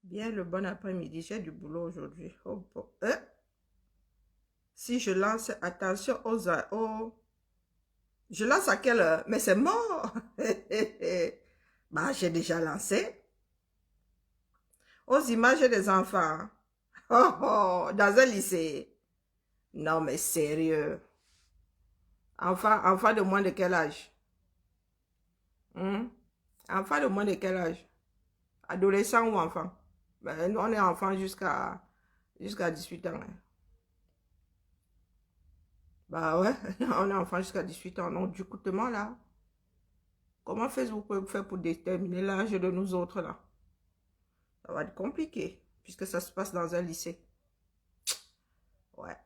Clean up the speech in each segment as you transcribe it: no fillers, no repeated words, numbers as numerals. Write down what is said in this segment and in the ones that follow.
Bien le bon après-midi, j'ai du boulot aujourd'hui. Oh, si je lance, attention Je lance à quelle heure? Mais c'est mort. Bah, j'ai déjà lancé. Aux images des enfants. Oh, oh, dans un lycée. Non, mais sérieux. Enfant de moins de quel âge? Hmm? Enfant de moins de quel âge? Adolescent ou enfant? Ben, nous, on est enfant jusqu'à 18 ans. Hein. Bah ouais, on est enfant jusqu'à 18 ans. Donc, du coup, là, comment Facebook peut faire pour déterminer l'âge de nous autres là? Ça va être compliqué, puisque ça se passe dans un lycée. Ouais.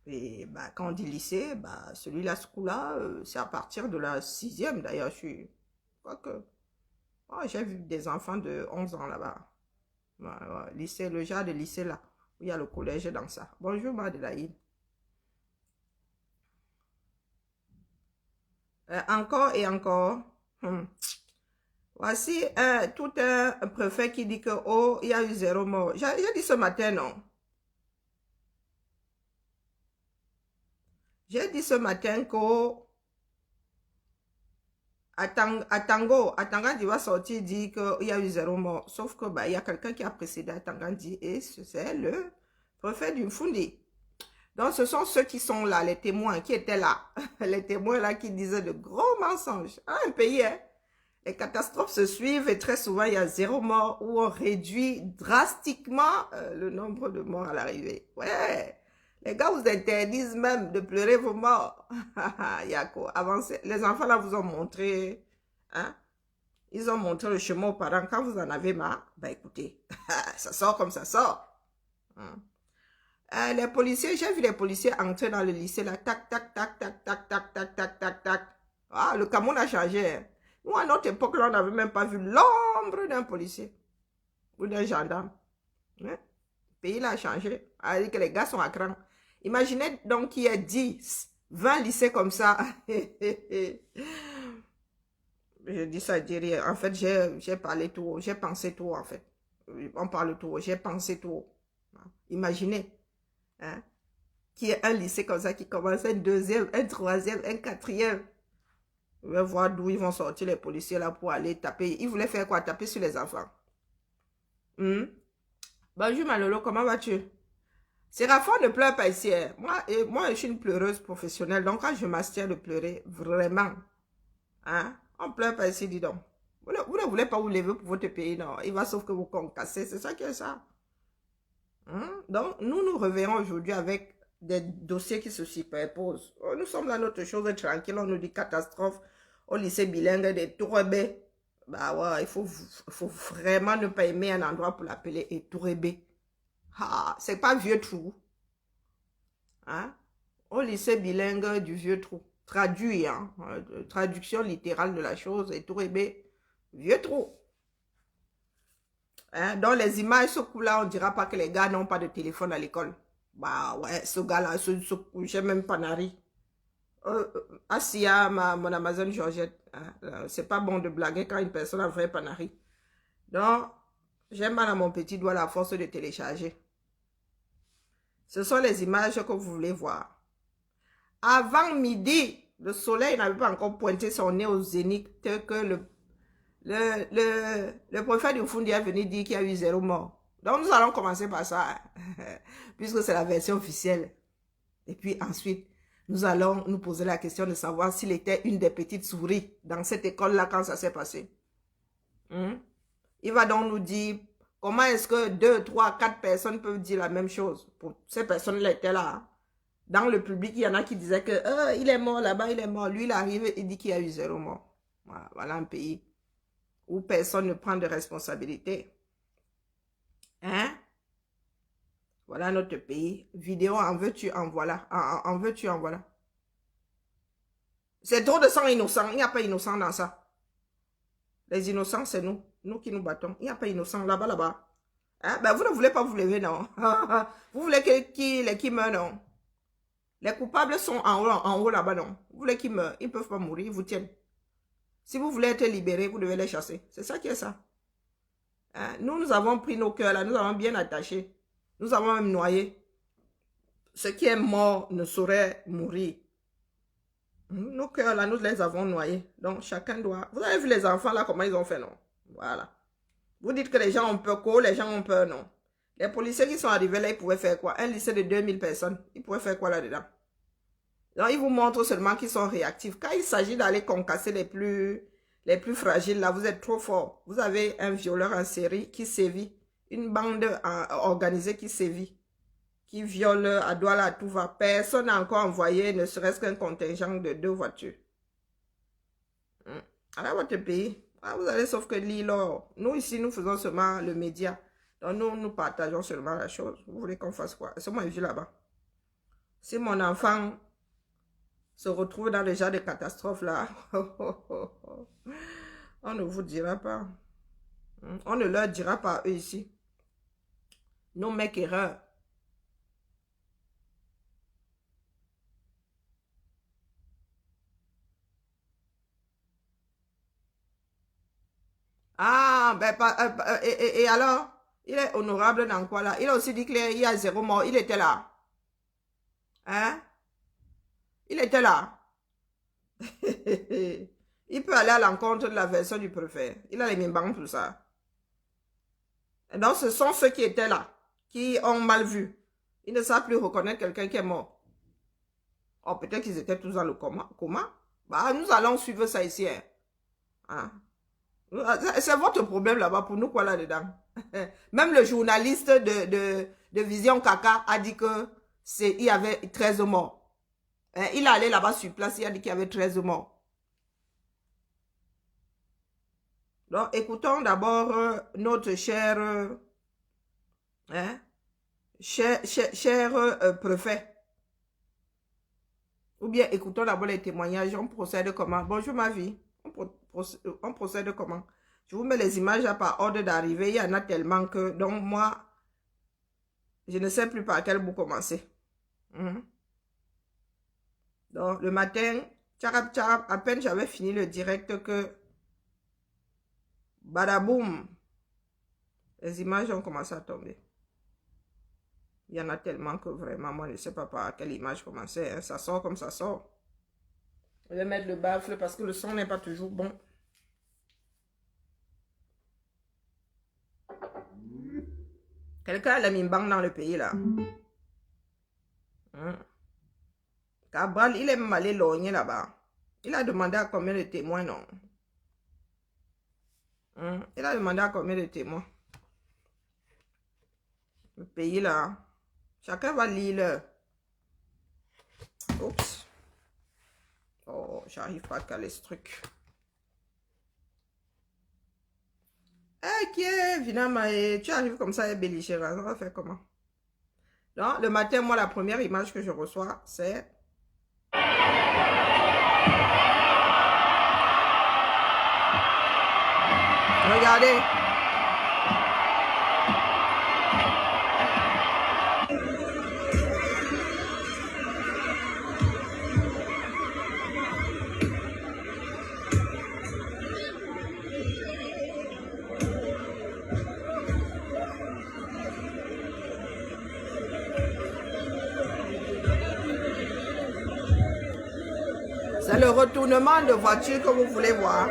Et bah, quand on dit lycée, bah, celui-là, ce coup-là, c'est à partir de la sixième d'ailleurs. Je crois que j'ai vu des enfants de 11 ans là-bas. Ouais, ouais, lycée, le genre de lycée là, où il y a le collège dans ça. Bonjour, Madeleine. Encore et encore. Hmm. Voici tout un préfet qui dit que, oh, il y a eu 0 mort. J'ai dit ce matin, non. J'ai dit ce matin que, oh, Atangandi va sortir dire qu'il y a eu 0 mort. Sauf que, bah, il y a quelqu'un qui a précédé Atangandi et c'est le préfet du Fundi. Donc, ce sont ceux qui sont là, les témoins qui étaient là. Les témoins là qui disaient de gros mensonges. Un pays, hein. Les catastrophes se suivent et très souvent, il y a 0 mort ou on réduit drastiquement le nombre de morts à l'arrivée. Ouais, les gars vous interdisent même de pleurer vos morts. Il y a quoi? Avancez. Les enfants là vous ont montré, hein? Ils ont montré le chemin aux parents. Quand vous en avez marre, ben écoutez, ça sort comme ça sort. Hein. Les policiers, j'ai vu les policiers entrer dans le lycée là, tac, tac, tac, tac, tac, tac, tac, tac, tac, tac. Ah, le Cameroun a changé. Hein. Nous, à notre époque, là, on n'avait même pas vu l'ombre d'un policier ou d'un gendarme. Hein? Le pays là a changé. Alors que les gars sont à cran. Imaginez donc qu'il y ait 10, 20 lycées comme ça. Je dis ça, je dis rien. En fait, j'ai parlé tout haut. J'ai pensé tout haut, en fait. On parle tout haut. J'ai pensé tout haut. Imaginez. Hein? Qu'il y ait un lycée comme ça qui commence un deuxième, un troisième, un quatrième. On va voir d'où ils vont sortir les policiers là pour aller taper. Ils voulaient faire quoi? Taper sur les enfants. Bonjour Malolo, comment vas-tu? Séraphin ne pleure pas ici. Hein. Moi, je suis une pleureuse professionnelle. Donc, quand je m'abstiens de pleurer, vraiment, hein, on ne pleure pas ici, dis donc. Vous ne voulez pas vous lever pour votre pays, non. Il va sauf que vous concassez. C'est ça qui est ça. Donc, nous reverrons aujourd'hui avec des dossiers qui se superposent. Oh, nous sommes là, notre chose est tranquille. On nous dit catastrophe au lycée bilingue des Tourebé. Bah ouais, il faut vraiment ne pas aimer un endroit pour l'appeler Tourebé. Ah, c'est pas vieux trou. Hein? Au lycée bilingue du vieux trou. Traduit, hein? Traduction littérale de la chose, Tourebé, vieux trou. Hein? Dans les images, ce coup-là, on ne dira pas que les gars n'ont pas de téléphone à l'école. Bah ouais, ce gars-là, j'ai même pas nari. Asia, mon Amazon Georgette, hein, c'est pas bon de blaguer quand une personne a un vrai panari. Donc, j'ai mal à mon petit doigt la force de télécharger. Ce sont les images que vous voulez voir. Avant midi, le soleil n'avait pas encore pointé son nez au zénith que le préfet du Fundi est venu dire qu'il y a eu 0 mort. Donc, nous allons commencer par ça, puisque c'est la version officielle. Et puis ensuite, nous allons nous poser la question de savoir s'il était une des petites souris dans cette école-là quand ça s'est passé. Il va donc nous dire comment est-ce que 2, 3, 4 personnes peuvent dire la même chose. Pour ces personnes-là étaient là. Dans le public, il y en a qui disaient que il est mort là-bas, il est mort. Lui, il arrive, il dit qu'il y a eu 0 mort. Voilà un pays où personne ne prend de responsabilité. Hein? Voilà notre pays. Vidéo, en veux-tu, en voilà. En veux-tu, en voilà. C'est trop de sang innocent. Il n'y a pas innocent dans ça. Les innocents, c'est nous. Nous qui nous battons. Il n'y a pas innocent là-bas, là-bas. Hein? Ben, vous ne voulez pas vous lever, non. Vous voulez qu'ils meurent, non. Les coupables sont en haut là-bas, non. Vous voulez qu'ils meurent. Ils ne peuvent pas mourir. Ils vous tiennent. Si vous voulez être libéré, vous devez les chasser. C'est ça qui est ça. Hein? Nous avons pris nos cœurs là, nous avons bien attaché. Nous avons même noyé. Ce qui est mort ne saurait mourir. Nos cœurs là, nous les avons noyés. Donc chacun doit... Vous avez vu les enfants là, comment ils ont fait, non? Voilà. Vous dites que les gens ont peur, les gens ont peur, non? Les policiers qui sont arrivés là, ils pouvaient faire quoi? Un lycée de 2000 personnes, ils pouvaient faire quoi là-dedans? Donc, ils vous montrent seulement qu'ils sont réactifs. Quand il s'agit d'aller concasser les plus fragiles, là, vous êtes trop fort. Vous avez un violeur en série qui sévit. Une bande organisée qui sévit. Qui viole à Douala, à tout va. Personne n'a encore envoyé, ne serait-ce qu'un contingent de 2 voitures. Alors, votre pays, vous allez sauf que l'île, nous ici, nous faisons seulement le média. Donc, nous partageons seulement la chose. Vous voulez qu'on fasse quoi? C'est moi qui vis là-bas. Si mon enfant se retrouve dans le genre de catastrophe là, on ne vous dira pas. On ne leur dira pas, eux ici. Nos mecs erreurs. Ah, ben, et alors? Il est honorable dans quoi là? Il a aussi dit qu'il y a 0 mort. Il était là. Hein? Il était là. Il peut aller à l'encontre de la version du préfet. Il a les mimbangs pour ça. Et donc, ce sont ceux qui étaient là, qui ont mal vu. Ils ne savent plus reconnaître quelqu'un qui est mort. Oh, peut-être qu'ils étaient tous dans le coma. Bah, nous allons suivre ça ici. Hein? C'est votre problème là-bas, pour nous quoi là-dedans. Même le journaliste de Vision Caca a dit que il y avait 13 morts. Il est allé là-bas sur place, il a dit qu'il y avait 13 morts. Donc, écoutons d'abord notre cher préfet. Ou bien écoutons d'abord les témoignages. On procède comment? Bonjour ma vie. On procède comment? Je vous mets les images là par ordre d'arrivée. Il y en a tellement que... Donc moi, je ne sais plus par quel bout commencer. Donc le matin, tcharap, tcharap, à peine j'avais fini le direct que... Badaboum! Les images ont commencé à tomber. Il y en a tellement que vraiment, moi, je ne sais pas par quelle image commencer. Hein. Ça sort comme ça sort. Je vais mettre le baffle parce que le son n'est pas toujours bon. Quelqu'un a la mimbang dans le pays, là. Cabral, il est même allé logner là-bas. Il a demandé à combien de témoins, non? Il a demandé à combien de témoins? Le pays, là. Chacun va lire le... Oups. Oh, j'arrive pas à caler ce truc. Ok, finalement, tu arrives comme ça et belligérant. On va faire comment? Donc, le matin, moi, la première image que je reçois, c'est... Regardez. C'est le retournement de voiture que vous voulez voir.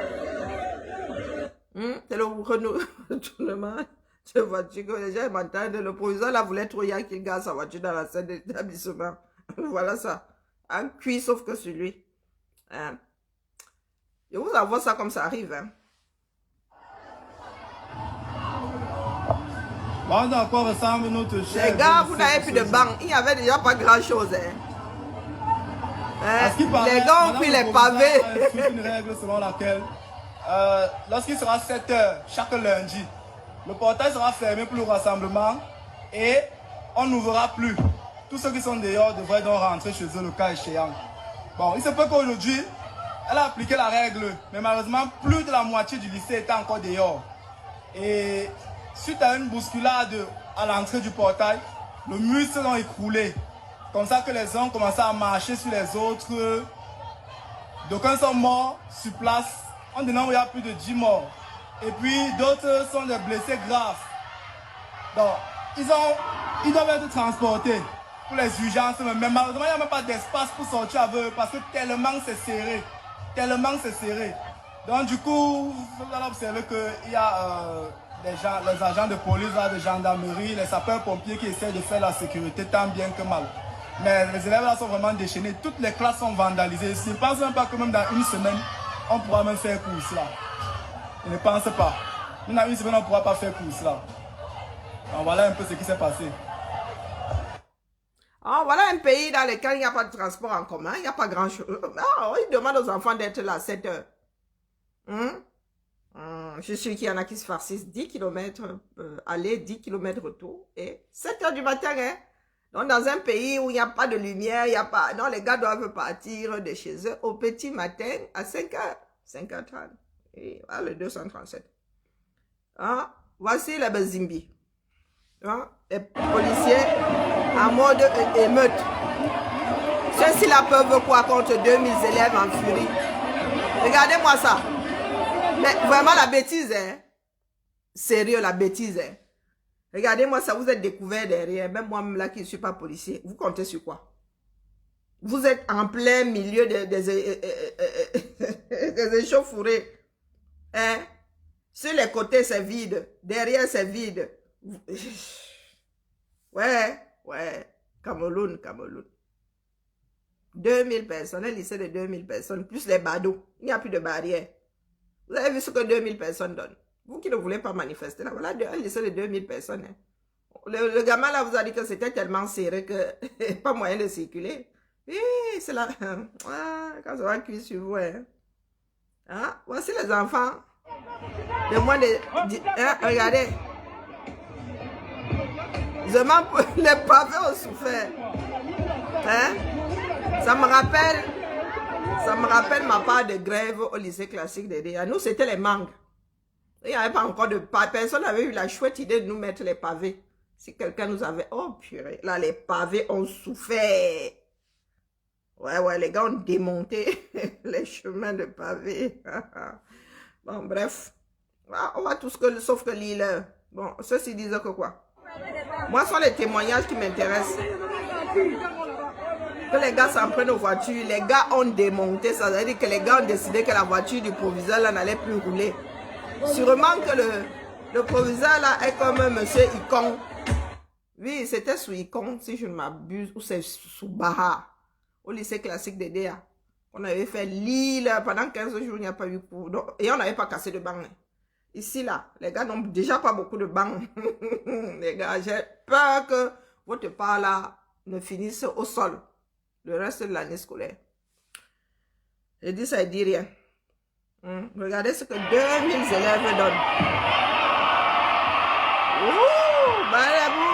C'est le retournement de voiture que les gens m'entendent. Le proviseur là voulait trop hier qu'il garde sa voiture dans la salle d'établissement. Voilà ça. Un cuit sauf que sur lui. Hein? Et vous avez ça comme ça arrive. Hein? Bon, à quoi ressemble notre cher. Les gars, vous n'avez plus de banc. Il n'y avait déjà pas grand chose. Hein? Les gars ont pris les pavés. Une règle selon laquelle, lorsqu'il sera 7 h chaque lundi, le portail sera fermé pour le rassemblement et on n'ouvrira plus. Tous ceux qui sont dehors devraient donc rentrer chez eux le cas échéant. Bon, il se peut qu'aujourd'hui, elle a appliqué la règle, mais malheureusement, plus de la moitié du lycée était encore dehors. Et suite à une bousculade à l'entrée du portail, le mur s'est donc écroulé. Comme ça que les gens ont commencé à marcher sur les autres. D'aucuns sont morts sur place. En disant qu'il y a plus de 10 morts. Et puis d'autres sont des blessés graves. Donc, ils doivent être transportés pour les urgences. Mais malheureusement, il n'y a même pas d'espace pour sortir avec eux parce que tellement c'est serré. Tellement c'est serré. Donc du coup, vous allez observer qu'il y a les agents de police, là, de gendarmerie, les sapeurs-pompiers qui essaient de faire la sécurité tant bien que mal. Mais les élèves là sont vraiment déchaînés. Toutes les classes sont vandalisées. Je ne pense même pas que même dans une semaine, on pourra même faire cours là. Je ne pense pas. Même dans une semaine, on ne pourra pas faire cours là. Donc, voilà un peu ce qui s'est passé. Oh, voilà un pays dans lequel il n'y a pas de transport en commun, il n'y a pas grand-chose. Oh, ils demandent aux enfants d'être là à 7 heures. Je suis sûr qu'il y en a qui se farcissent 10 km aller, 10 km retour. Et 7 heures du matin, hein. Donc, dans un pays où il n'y a pas de lumière, il n'y a pas... Non, les gars doivent partir de chez eux au petit matin à 5 heures. 5h30. Et voilà le 237. Hein? Voici les Bezimbi. Hein? Les policiers en mode émeute. Ceux-ci là peuvent quoi contre 2000 élèves en furie. Regardez-moi ça. Mais vraiment la bêtise, hein. Sérieux, la bêtise, hein. Regardez-moi ça, vous êtes découvert derrière. Même moi-même là qui ne suis pas policier. Vous comptez sur quoi? Vous êtes en plein milieu des échauffourées. Hein? Sur les côtés, c'est vide. Derrière, c'est vide. Ouais. Cameroun. 2000 personnes, un lycée de 2000 personnes, plus les badauds. Il n'y a plus de barrière. Vous avez vu ce que 2000 personnes donnent? Vous qui ne voulez pas manifester, là, voilà un lycée de 2000 personnes. Hein. Le gamin là vous a dit que c'était tellement serré que pas moyen de circuler. Oui, c'est là. Ah, quand ça va cuire sur vous. Hein. Ah, voici les enfants. De moins de... Hein, regardez. Les pavés ont souffert. Hein? Ça me rappelle ma part de grève au lycée classique de Déa. Nous, c'était les mangues. Il n'y avait pas encore de pavés. Personne n'avait eu la chouette idée de nous mettre les pavés. Si quelqu'un nous avait... Oh, purée. Là, les pavés ont souffert. Ouais, les gars ont démonté les chemins de pavés. Bon, bref. On va tout ce que... Sauf que l'île... Bon, ceux-ci disent que quoi? Moi, ce sont les témoignages qui m'intéressent. Que les gars s'en prennent aux voitures. Les gars ont démonté. Ça veut dire que les gars ont décidé que la voiture du proviseur là n'allait plus rouler. Sûrement que le proviseur là est comme monsieur Icon. Oui, c'était sous Icon, si je ne m'abuse. Ou c'est sous Baha. Au lycée classique de Déa. On avait fait l'île. Pendant 15 jours, il n'y a pas eu cours. Et on n'avait pas cassé de banc. Ici, là, les gars n'ont déjà pas beaucoup de bancs. Les gars, j'ai peur que votre part là ne finisse au sol le reste de l'année scolaire. Je dis ça, il dit rien. Regardez ce que 2000 élèves donnent. Ouh, badaboum.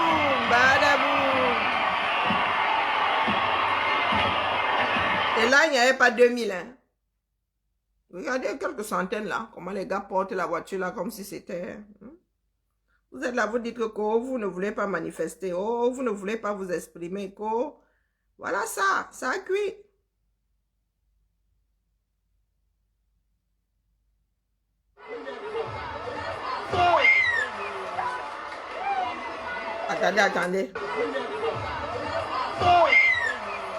Et là, il n'y avait pas 2000, hein. Regardez quelques centaines là, comment les gars portent la voiture là comme si c'était... Vous êtes là, vous dites que vous ne voulez pas manifester, vous ne voulez pas vous exprimer, voilà ça a cuit. Attendez.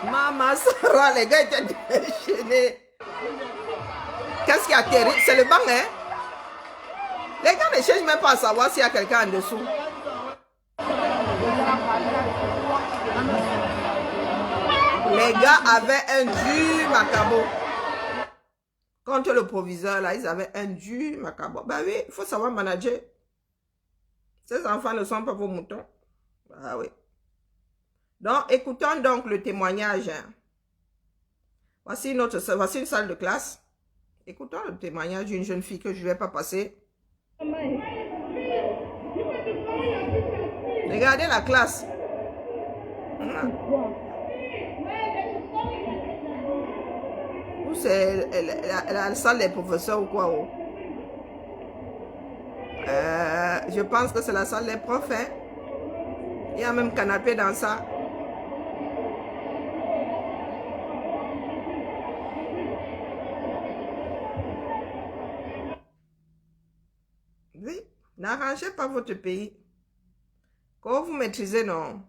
Maman Sarah, les gars étaient déchaînés. Qu'est-ce qui a terrible? C'est le banc, hein? Les gars ne cherchent même pas à savoir s'il y a quelqu'un en dessous. Les gars avaient un dur macabo. Contre le proviseur, là, ils avaient un dur macabo. Ben oui, il faut savoir manager. Ces enfants ne sont pas vos moutons. Ah oui. Donc, écoutons donc le témoignage. Voici une salle de classe. Écoutons le témoignage d'une jeune fille que je ne vais pas passer. Regardez la classe. Ou c'est la salle des professeurs ou quoi? Je pense que c'est la salle des profs. Hein? Il y a même canapé dans ça. N'arrangez pas votre pays. Quand vous maîtrisez, non.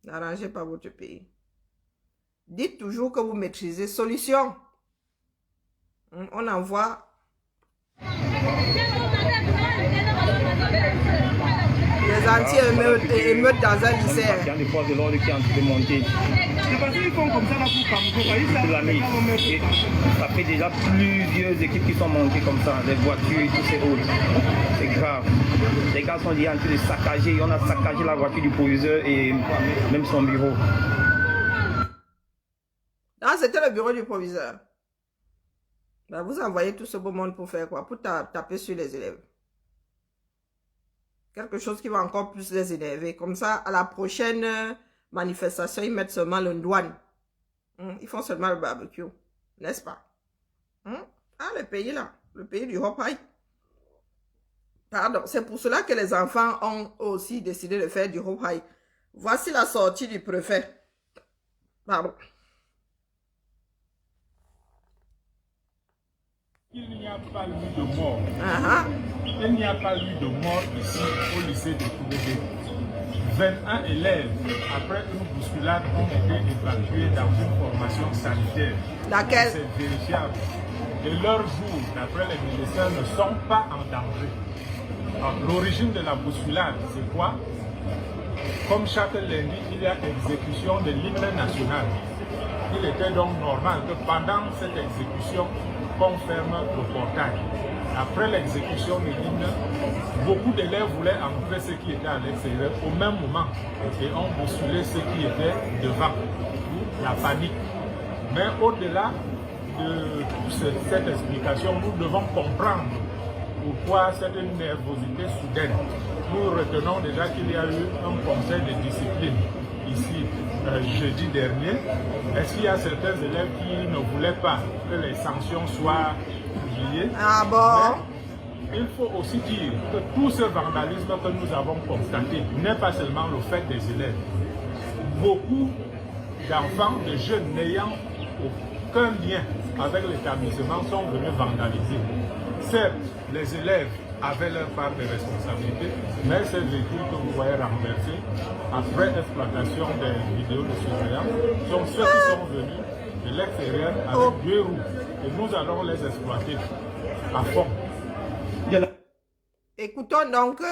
N'arrangez pas votre pays. Dites toujours que vous maîtrisez. Solution. On envoie. Les anti-émeutes dans un lycée. Il y a des forces de l'ordre qui ont monté. C'est parce qu'ils font comme ça là pour camper. Ça fait déjà plusieurs équipes qui sont montées comme ça, les voitures, tous ces autres. C'est grave. Les gars sont déjà en train de saccager. On a saccagé la voiture du proviseur et même son bureau. Ah, c'était le bureau du proviseur. Ben, vous envoyez tout ce beau monde pour faire quoi? Pour taper sur les élèves. Quelque chose qui va encore plus les énerver. Comme ça, à la prochaine manifestation, ils mettent seulement le douane. Ils font seulement le barbecue. N'est-ce pas? Ah, le pays là. Le pays du Hopai. Pardon. C'est pour cela que les enfants ont aussi décidé de faire du Hopai. Voici la sortie du préfet. Pardon. Il n'y a pas eu de mort. Uh-huh. Il n'y a pas eu de mort ici au lycée de Koubébé. 21 élèves, après une bousculade, ont été évacués dans une formation sanitaire. Laquelle? C'est vérifiable. Et leurs jours, d'après les médecins, ne sont pas en danger. L'origine de la bousculade, c'est quoi? Comme chaque lundi, il y a exécution de l'hymne national. Il était donc normal que pendant cette exécution, qu'on ferme le portail. Après l'exécution de l'hymne, beaucoup d'élèves voulaient entrer ceux qui étaient à l'extérieur au même moment et ont bousculé ceux qui étaient devant. La panique. Mais au-delà de cette explication, nous devons comprendre pourquoi cette nervosité soudaine. Nous retenons déjà qu'il y a eu un conseil de discipline ici jeudi dernier. Est-ce qu'il y a certains élèves qui ne voulaient pas que les sanctions soient publiées? Ah bon? Mais il faut aussi dire que tout ce vandalisme que nous avons constaté n'est pas seulement le fait des élèves. Beaucoup d'enfants, de jeunes n'ayant aucun lien avec l'établissement sont venus vandaliser. Certes, les élèves avaient leur part de responsabilité, mais ces véhicules que vous voyez renversés, après exploitation des vidéos de surveillance, sont ceux qui sont venus de l'extérieur avec 2 roues. Et nous allons les exploiter à fond. Écoutons donc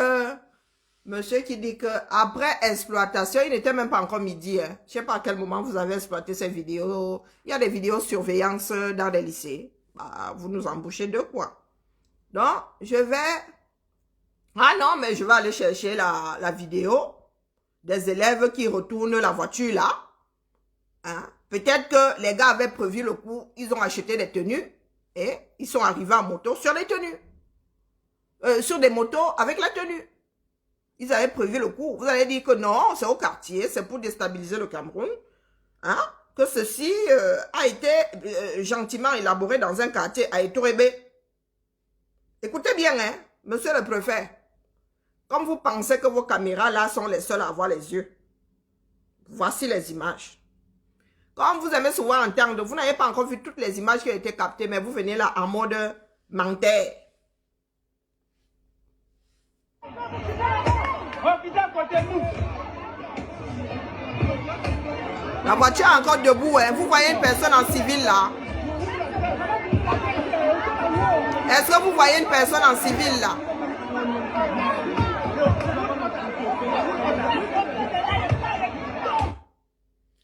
monsieur qui dit que après exploitation, il n'était même pas encore midi. Je ne sais pas à quel moment vous avez exploité ces vidéos. Il y a des vidéos surveillance dans les lycées. Bah, vous nous embouchez de quoi? Donc, je vais... Ah non, mais je vais aller chercher la vidéo des élèves qui retournent la voiture là. Hein? Peut-être que les gars avaient prévu le coup, ils ont acheté des tenues et ils sont arrivés en moto sur les tenues. Sur des motos avec la tenue. Ils avaient prévu le coup. Vous allez dire que non, c'est au quartier, c'est pour déstabiliser le Cameroun. Hein? Que ceci a été gentiment élaboré dans un quartier à Etourébé. Écoutez bien, hein, monsieur le préfet. Comme vous pensez que vos caméras là sont les seules à avoir les yeux. Voici les images. Comme vous aimez souvent entendre, vous n'avez pas encore vu toutes les images qui ont été captées, mais vous venez là en mode menteur. La voiture est encore debout, hein. Vous voyez une personne en civil là. Est-ce que vous voyez une personne en civil là?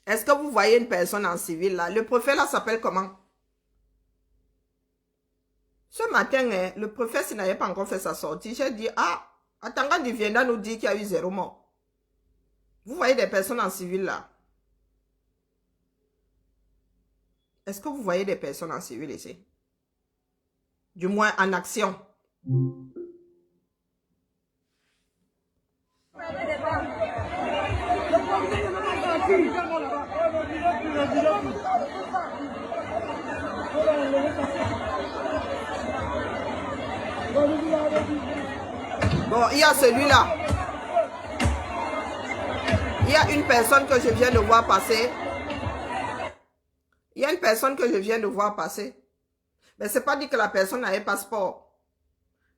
Est-ce que vous voyez une personne en civil là? Le préfet là s'appelle comment? Ce matin, hein, le préfet, s'il n'avait pas encore fait sa sortie, j'ai dit, ah, Atanga Divienda nous dit qu'il y a eu 0 mort. Vous voyez des personnes en civil là? Est-ce que vous voyez des personnes en civil ici? Du moins en action. Bon, il y a celui-là. Il y a une personne que je viens de voir passer. Il y a une personne que je viens de voir passer. Mais c'est pas dit que la personne a un passeport.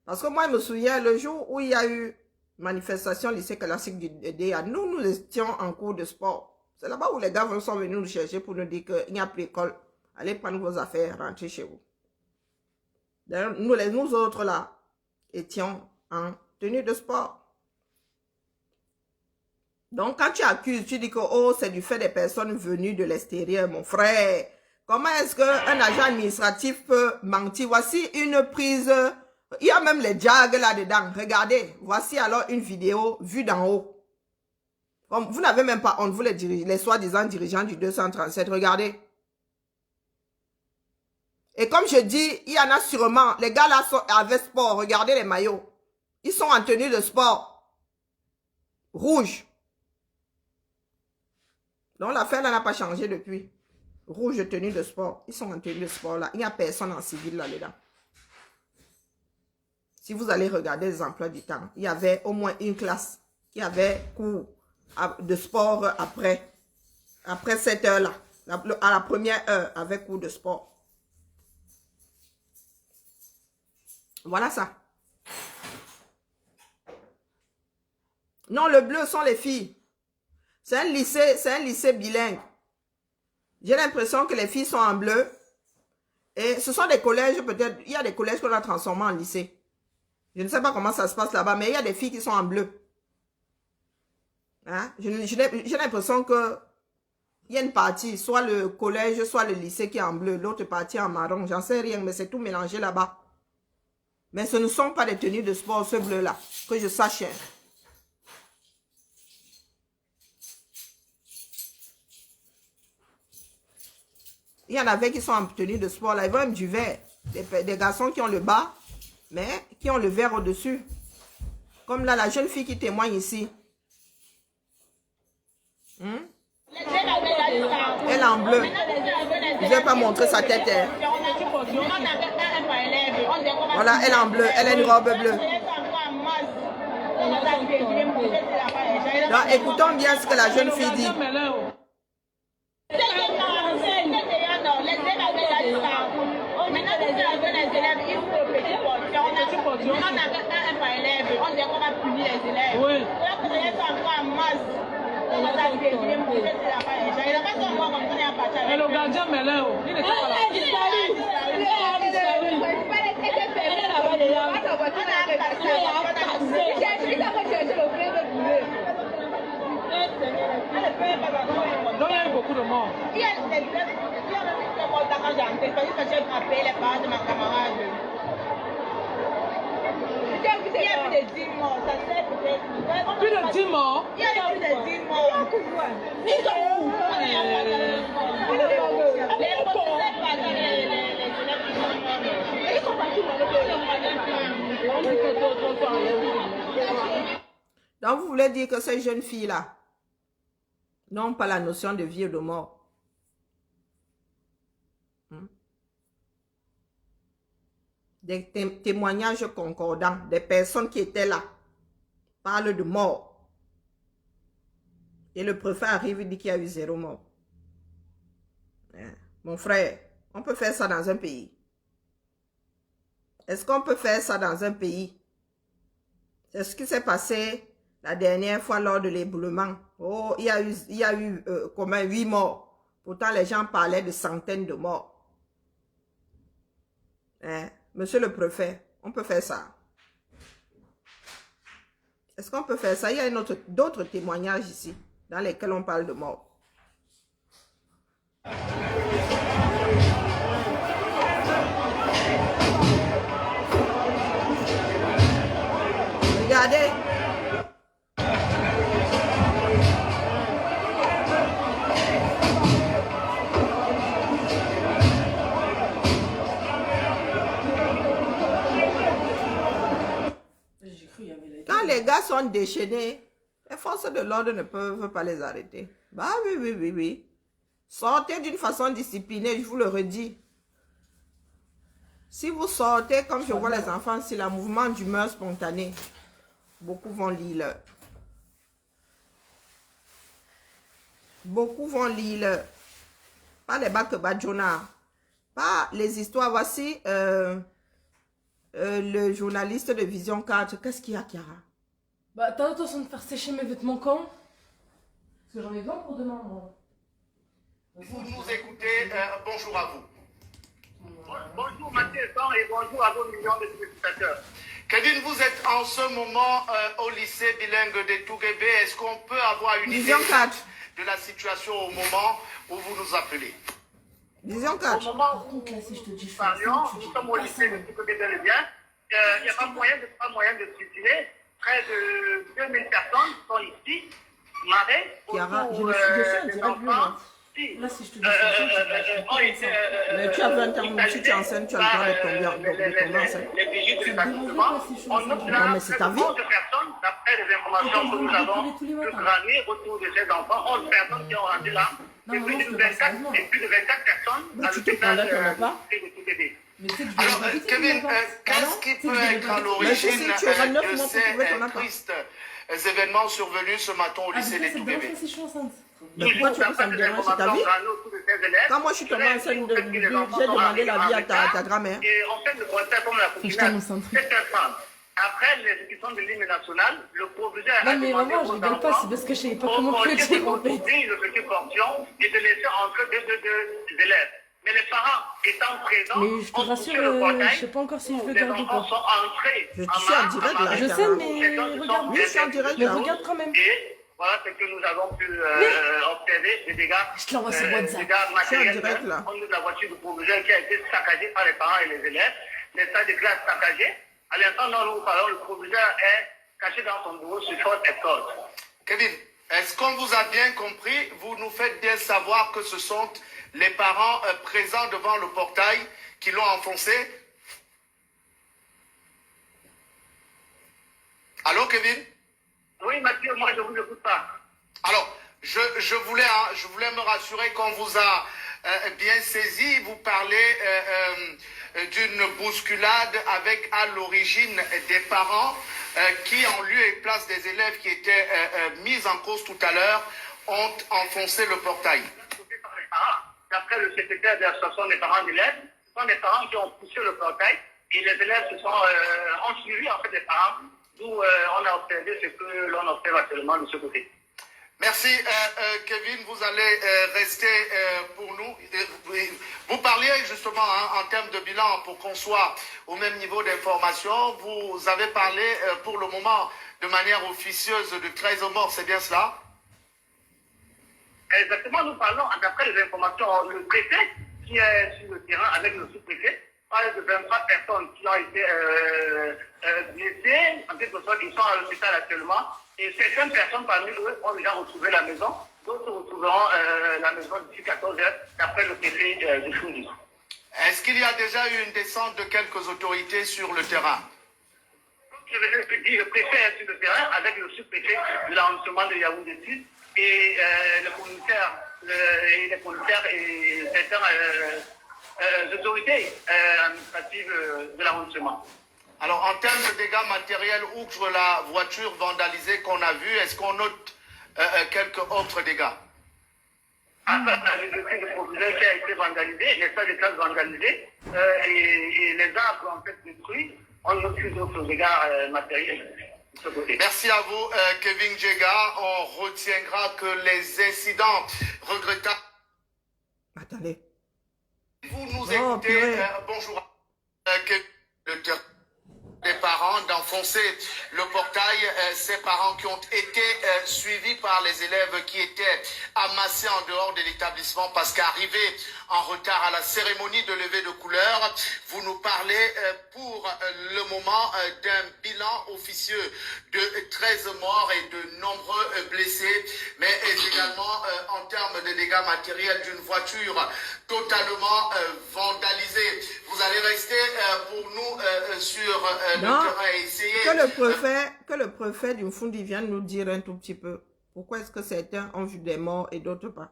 Parce que moi, je me souviens, le jour où il y a eu manifestation lycée classique du DA. Nous étions en cours de sport. C'est là-bas où les gars sont venus nous chercher pour nous dire qu'il n'y a plus d'école. Allez prendre vos affaires, rentrez chez vous. Nous autres là, étions en tenue de sport. Donc, quand tu accuses, tu dis que oh, c'est du fait des personnes venues de l'extérieur, mon frère. Comment est-ce qu'un agent administratif peut mentir? Voici une prise. Il y a même les jags là-dedans. Regardez. Voici alors une vidéo vue d'en haut. Vous n'avez même pas honte, vous les soi-disant dirigeants du 237. Regardez. Et comme je dis, il y en a sûrement. Les gars là sont avec sport. Regardez les maillots. Ils sont en tenue de sport. Rouge. Donc l'affaire n'a pas changé depuis. Rouge tenue de sport. Ils sont en tenue de sport là. Il n'y a personne en civil là-dedans. Si vous allez regarder les emplois du temps, il y avait au moins une classe qui avait cours de sport après. Après cette heure-là. À la première heure, avec cours de sport. Voilà ça. Non, le bleu sont les filles. C'est un lycée bilingue. J'ai l'impression que les filles sont en bleu. Et ce sont des collèges, peut-être. Il y a des collèges qu'on a transformés en lycée. Je ne sais pas comment ça se passe là-bas, mais il y a des filles qui sont en bleu. Hein? J'ai l'impression que il y a une partie, soit le collège, soit le lycée qui est en bleu, l'autre partie en marron. J'en sais rien, mais c'est tout mélangé là-bas. Mais ce ne sont pas des tenues de sport, ce bleu-là, que je sache. Il y en avait qui sont en tenue de sport, là, ils vont même du vert. Des garçons qui ont le bas, mais qui ont le vert au-dessus. Comme là, la jeune fille qui témoigne ici. Elle est en bleu. Je ne vais pas montrer sa tête. Voilà, elle est en bleu. Elle a une robe bleue. Donc, écoutons bien ce que la jeune fille dit. Et le gardien Mélin, il n'était pas là. Donc il y a eu beaucoup de morts. Il y a des morts quand j'ai entendu que j'ai frappé les parents de ma camarade. Il y a plus de 10 morts, ça sert peut-être. Plus de 10 morts? Il y a plus de 10 morts. Ils sont où? Donc vous voulez dire que ces jeunes filles-là n'ont pas la notion de vie et de mort. Des témoignages concordants, des personnes qui étaient là, parlent de mort. Et le préfet arrive et dit qu'il y a eu 0 mort. Mon frère, on peut faire ça dans un pays. Est-ce qu'on peut faire ça dans un pays? C'est ce qui s'est passé la dernière fois lors de l'éboulement. Oh, il y a eu comme 8 morts. Pourtant, les gens parlaient de centaines de morts. Monsieur le préfet, on peut faire ça. Est-ce qu'on peut faire ça? Il y a d'autres témoignages ici, dans lesquels on parle de mort. Regardez. Quand les gars sont déchaînés, les forces de l'ordre ne peuvent pas les arrêter. Bah oui. Sortez d'une façon disciplinée, je vous le redis. Si vous sortez, comme je vois les enfants, c'est le mouvement d'humeur spontanée. Beaucoup vont lire. Beaucoup vont lire. Pas les bacs Badjona. Pas les histoires. Voici le journaliste de Vision 4. Qu'est-ce qu'il y a, Chiara? Bah, t'as l'intention de faire sécher mes vêtements quand? Parce que j'en ai besoin pour demain, moi. Vous nous écoutez, bonjour à vous. Bonjour Mathieu Sang et bonjour à vos millions de téléspectateurs. Kevin, vous êtes en ce moment au lycée bilingue de Touguébé. Est-ce qu'on peut avoir une idée de la situation au moment où vous nous appelez? Vision 4. Au moment où nous parlions, nous sommes au lycée de Touguébé bel et bien. Il n'y a pas moyen de circuler. Près de 2000 personnes sont ici, marées, autour des enfants. Là, si je te dis Mais tu as 20 ans, si tu es enceinte, tu as le droit de tomber enceinte. Les vigiles du bâtiment, on observe mais c'est ta vie. 11 personnes, d'après les informations que nous avons pu glaner autour de ces enfants, 11 personnes qui ont rendu là, et plus de 24 personnes à l'hôpital de Touguébé. Alors, Kevin, qu'est-ce qui peut être à l'origine de ces tristes événements survenus ce matin au lycée de Touguébé? Mais pourquoi tu veux que ça me dérange, c'est ta vie? Quand moi je suis tombée enceinte, j'ai demandé la vie à ta grand-mère. Et on fait le procès comme la population. Après l'exécution de l'hymne national, le proviseur a demandé aux enfants parce que je sais pas comment de couvrir le petit portion et de laisser entrer deux élèves. Mais les parents étant présents, mais je te rassure, je sais pas encore si je veux garder quoi. Sont entrés je suis en direct là. Je sais, mais regarde, oui, je suis en direct mais là. regarde quand même. Et voilà ce que nous avons pu observer, des dégâts, Je te l'envoie sur WhatsApp. matériels. On a la voiture du proviseur qui a été saccagée par les parents et les élèves. Les salles de classe saccagées. À l'instant dont nous parlons, le proviseur est caché dans son bureau sur forte escorte. Kevin, est-ce qu'on vous a bien compris? Vous nous faites bien savoir que ce sont les parents présents devant le portail qui l'ont enfoncé? Allô, Kevin? Oui, Mathieu, moi je ne vous écoute pas. Alors, je voulais me rassurer qu'on vous a bien saisi. Vous parlez d'une bousculade avec à l'origine des parents qui, en lieu et place des élèves qui étaient mis en cause tout à l'heure, ont enfoncé le portail. D'après le secrétaire de l'association des parents d'élèves, ce sont des parents qui ont poussé le portail et les élèves ont suivi en fait les parents, d'où on a observé ce que l'on observe actuellement de ce côté. Merci Kevin, vous allez rester pour nous. Vous parliez justement en termes de bilan pour qu'on soit au même niveau d'information. Vous avez parlé pour le moment de manière officieuse de 13 morts, c'est bien cela? Exactement, nous parlons, d'après les informations, le préfet qui est sur le terrain avec le sous-préfet parle de 23 personnes qui ont été blessées, en quelque sorte, ils sont à l'hôpital actuellement, et certaines personnes parmi eux ont déjà retrouvé la maison, d'autres retrouveront la maison d'ici 14 heures, d'après le préfet de Founi. Est-ce qu'il y a déjà eu une descente de quelques autorités sur le terrain? Je vais te dire, le préfet est sur le terrain avec le sous-préfet de l'arrondissement de Yaoundé Sud, et les commissaires et certaines autorités administratives de l'arrondissement. Alors, en termes de dégâts matériels, outre la voiture vandalisée qu'on a vue, est-ce qu'on note quelques autres dégâts? Le proviseur qui a été vandalisé, les salles de classe vandalisées et les arbres en fait détruits, on note plus d'autres dégâts matériels. Merci à vous, Kevin Djega. On retiendra que les incidents regrettables. Attendez. Vous nous écoutez. Bonjour, Kevin, les parents d'enfoncer le portail, ces parents qui ont été suivis par les élèves qui étaient amassés en dehors de l'établissement parce qu'arrivés en retard à la cérémonie de levée de couleur, vous nous parlez pour le moment d'un bilan officieux de 13 morts et de nombreux blessés, mais également en termes de dégâts matériels d'une voiture totalement vandalisée. Vous allez rester pour nous sur le terrain et essayer... Que le préfet du Mfundi vienne nous dire un tout petit peu pourquoi est-ce que certains ont vu des morts et d'autres pas.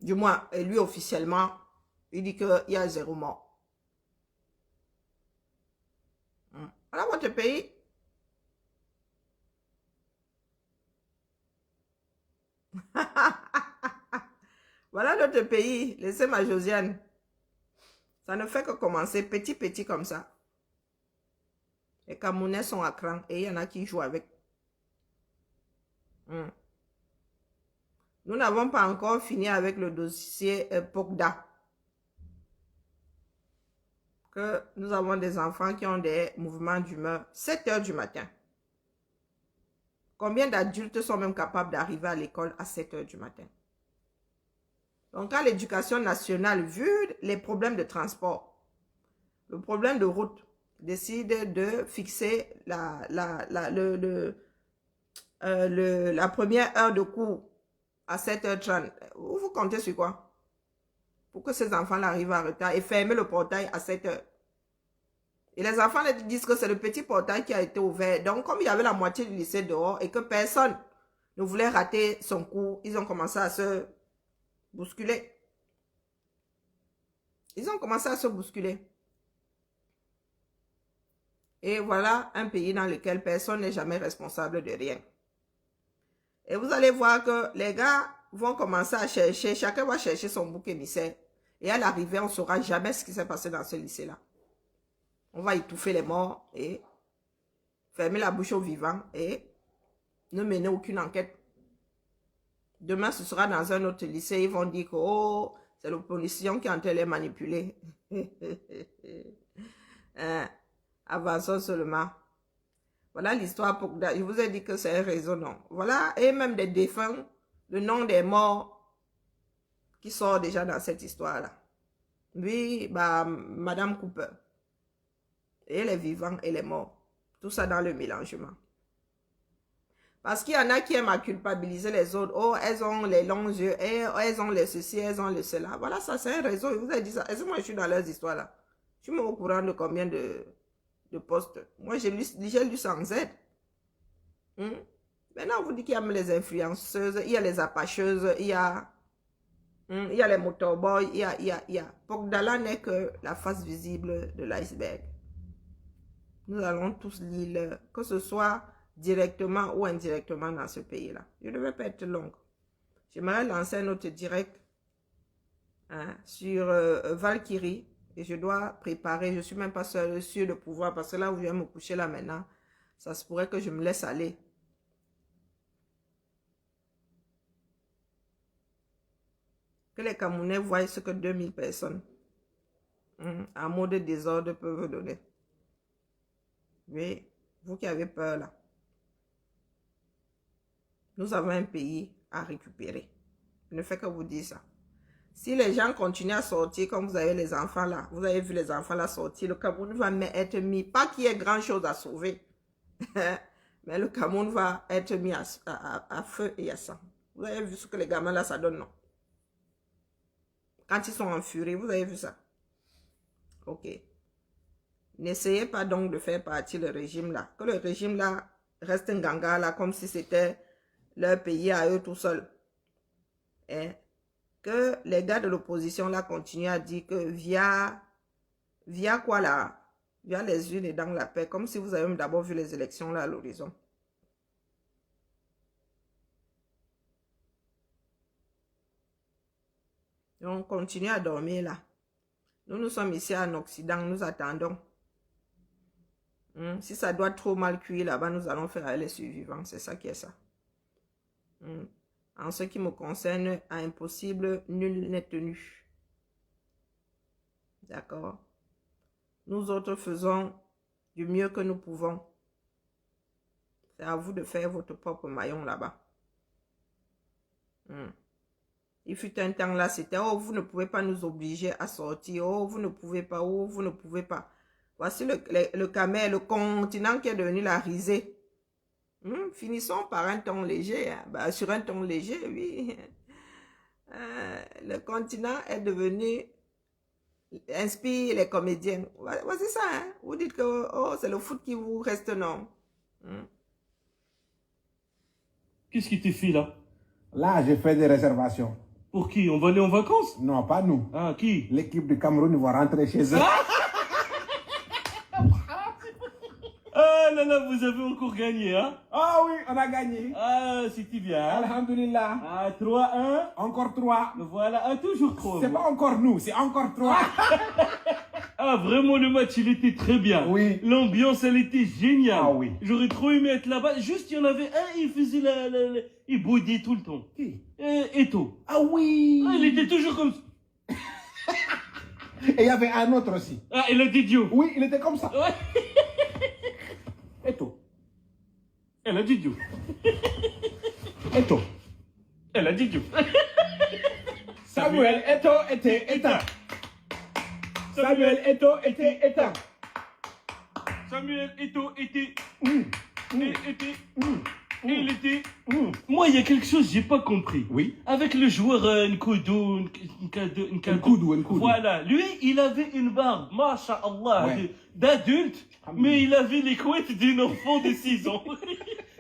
Du moins, et lui officiellement, il dit qu'il y a 0 mort. Voilà votre pays. Voilà notre pays. Laissez ma Josiane. Ça ne fait que commencer petit comme ça. Les Camerounais sont à cran et il y en a qui jouent avec. Nous n'avons pas encore fini avec le dossier Pogda. Que nous avons des enfants qui ont des mouvements d'humeur 7 h du matin. Combien d'adultes sont même capables d'arriver à l'école à 7 h du matin? Donc, quand l'éducation nationale, vu les problèmes de transport, le problème de route, décide de fixer la première heure de cours à 7h30, vous comptez sur quoi? Pour que ces enfants arrivent en retard et fermer le portail à 7 h. Et les enfants disent que c'est le petit portail qui a été ouvert. Donc, comme il y avait la moitié du lycée dehors et que personne ne voulait rater son cours, ils ont commencé à se bousculer. Ils ont commencé à se bousculer. Et voilà un pays dans lequel personne n'est jamais responsable de rien. Et vous allez voir que les gars vont commencer à chercher, chacun va chercher son bouc émissaire. Et à l'arrivée, on ne saura jamais ce qui s'est passé dans ce lycée-là. On va étouffer les morts et fermer la bouche aux vivants et ne mener aucune enquête. Demain, ce sera dans un autre lycée. Ils vont dire que oh, c'est l'opposition qui est en train de les manipuler. Avançons seulement. Voilà l'histoire pour... Je vous ai dit que c'est un raisonnant. Voilà, et même des défunts, le nom des morts qui sort déjà dans cette histoire-là. Oui, bah, Madame Cooper. Et les vivants et les morts. Tout ça dans le mélangement. Parce qu'il y en a qui aiment à culpabiliser les autres. Oh, elles ont les longs yeux. Elles ont les ceci, elles ont le cela. Voilà, ça c'est un réseau. Je vous ai dit ça. Est-ce que moi je suis dans leurs histoires là? Je suis même au courant de combien de postes. Moi j'ai lu ça en Z. Maintenant on vous dit qu'il y a les influenceuses, il y a les apacheuses, il y a les motorboys, il y a. Pogdala n'est que la face visible de l'iceberg. Nous allons tous lire, que ce soit directement ou indirectement dans ce pays-là. Je ne vais pas être longue. J'aimerais lancer un autre direct sur Valkyrie. Et je dois préparer. Je ne suis même pas sûre de pouvoir. Parce que là où je viens me coucher là maintenant, ça se pourrait que je me laisse aller. Que les Camerounais voient ce que 2000 personnes en mode désordre peuvent donner. Mais vous qui avez peur là, nous avons un pays à récupérer. Je ne fais que vous dire ça. Si les gens continuent à sortir comme vous avez les enfants là, vous avez vu les enfants là sortir, le Cameroun va être mis, pas qu'il y ait grand chose à sauver, mais le Cameroun va être mis à feu et à sang. Vous avez vu ce que les gamins là ça donne, non? Quand ils sont en furie, vous avez vu ça? Ok. N'essayez pas donc de faire partie le régime là. Que le régime là reste un ganga là comme si c'était leur pays à eux tout seuls. Et que les gars de l'opposition là continuent à dire que via quoi là? Via les unes et dans la paix. Comme si vous avez d'abord vu les élections là à l'horizon. Donc, on continue à dormir là. Nous sommes ici en Occident, nous attendons. Si ça doit trop mal cuire là-bas, nous allons faire les survivants. C'est ça qui est ça. En ce qui me concerne, à impossible, nul n'est tenu. D'accord? Nous autres faisons du mieux que nous pouvons. C'est à vous de faire votre propre maillon là-bas. Il fut un temps là, c'était « Oh, vous ne pouvez pas nous obliger à sortir. Oh, vous ne pouvez pas. Oh, vous ne pouvez pas. » Voici le continent qui est devenu la risée. Finissons par un ton léger. Bah, sur un ton léger, oui. Le continent est devenu... Inspire les comédiens. Voici ça. Hein? Vous dites que oh, c'est le foot qui vous reste, non. Qu'est-ce qui te fait là? Là, j'ai fait des réservations. Pour qui? On va aller en vacances? Non, pas nous. Ah, qui? L'équipe du Cameroun va rentrer chez eux. Ah là là, vous avez encore gagné, hein? Ah oui, on a gagné. Ah, c'était bien. Hein? Alhamdulillah. Ah, 3-1. Encore 3. Voilà, ah, toujours 3. C'est pas encore nous, c'est encore 3. Ah, vraiment, le match, il était très bien. Oui. L'ambiance, elle était géniale. Ah oui. J'aurais trop aimé être là-bas. Juste, il y en avait un, il faisait il baudait tout le temps. Qui? Eto. Ah oui. Ah, il était toujours comme ça. Et il y avait un autre aussi. Ah, et le Didio. Oui, il était comme ça. Ouais. Eto. Elle a Didio. Eto. Elle a Didio. Samuel Eto était éteint. Samuel Eto était éteint. Samuel Eto était. Il était. Moi, il y a quelque chose que j'ai pas compris. Oui. Avec le joueur Nkoudou. Nkoudou. Voilà. Lui, il avait une barbe, masha'Allah, Ouais. d'adulte, mais il avait les couettes d'un enfant de 6 ans.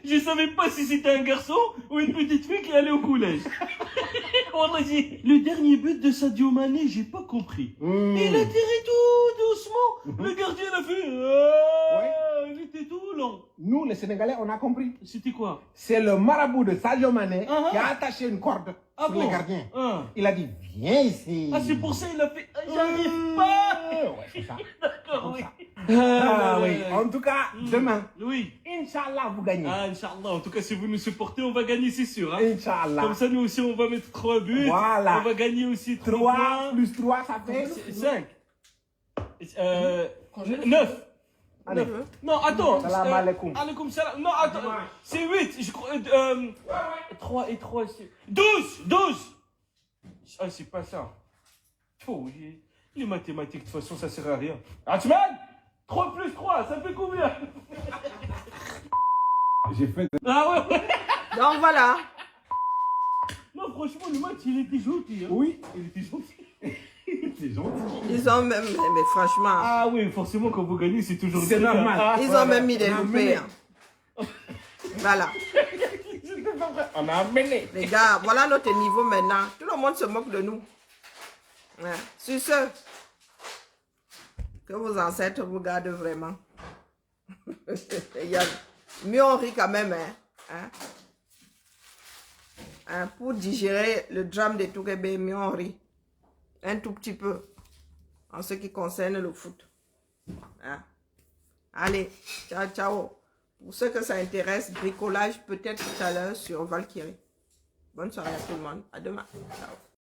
Je savais pas si c'était un garçon ou une petite fille qui allait au collège. Le dernier but de Sadio Mané, j'ai pas compris. Il a tiré tout doucement. Le gardien l'a fait. Il était tout lent. Nous, les Sénégalais, on a compris. C'était quoi? C'est le marabout de Sadio Mané qui a attaché une corde sur le gardien. Il a dit, viens ici. Ah, c'est pour ça qu'il a fait. J'arrive pas. Ouais, c'est ça. D'accord, oui. Oui. En tout cas, demain, Oui. Inch'Allah, vous gagnez. Ah, Inch'Allah. En tout cas, si vous nous supportez, on va gagner, c'est sûr. Hein. Inch'Allah. Comme ça, nous aussi, on va mettre 3 buts. Voilà. On va gagner aussi 3 plus 3, ça fait 5. 9. Allez. Non, attends. Salam alaikum. Alaikum salam. Non, attends. C'est 8. Je crois. 3 et 3. 12. Ah, c'est pas ça. Oh, les mathématiques, de toute façon, ça sert à rien. Atman, 3 plus 3, ça fait combien? J'ai fait. Ah ouais. Donc voilà. Non, franchement, le match, il était gentil. Hein. Oui. Il était gentil. Il était gentil. Ils ont même, mais franchement, Ah oui, forcément, quand vous gagnez, c'est toujours C'est bien. normal. Ah, ils ont même mis des loupés. Hein. Voilà. On a amené. Les gars, voilà notre niveau maintenant. Tout le monde se moque de nous. Ouais. Sur ce, que vos ancêtres vous gardent vraiment. Il y a mieux on rit quand même. Hein, pour digérer le drame de Tourébé, mieux on rit. Un tout petit peu. En ce qui concerne le foot. Hein. Allez, ciao, ciao. Pour ceux que ça intéresse, bricolage peut-être tout à l'heure sur Valkyrie. Bonne soirée à tout le monde. À demain. Ciao.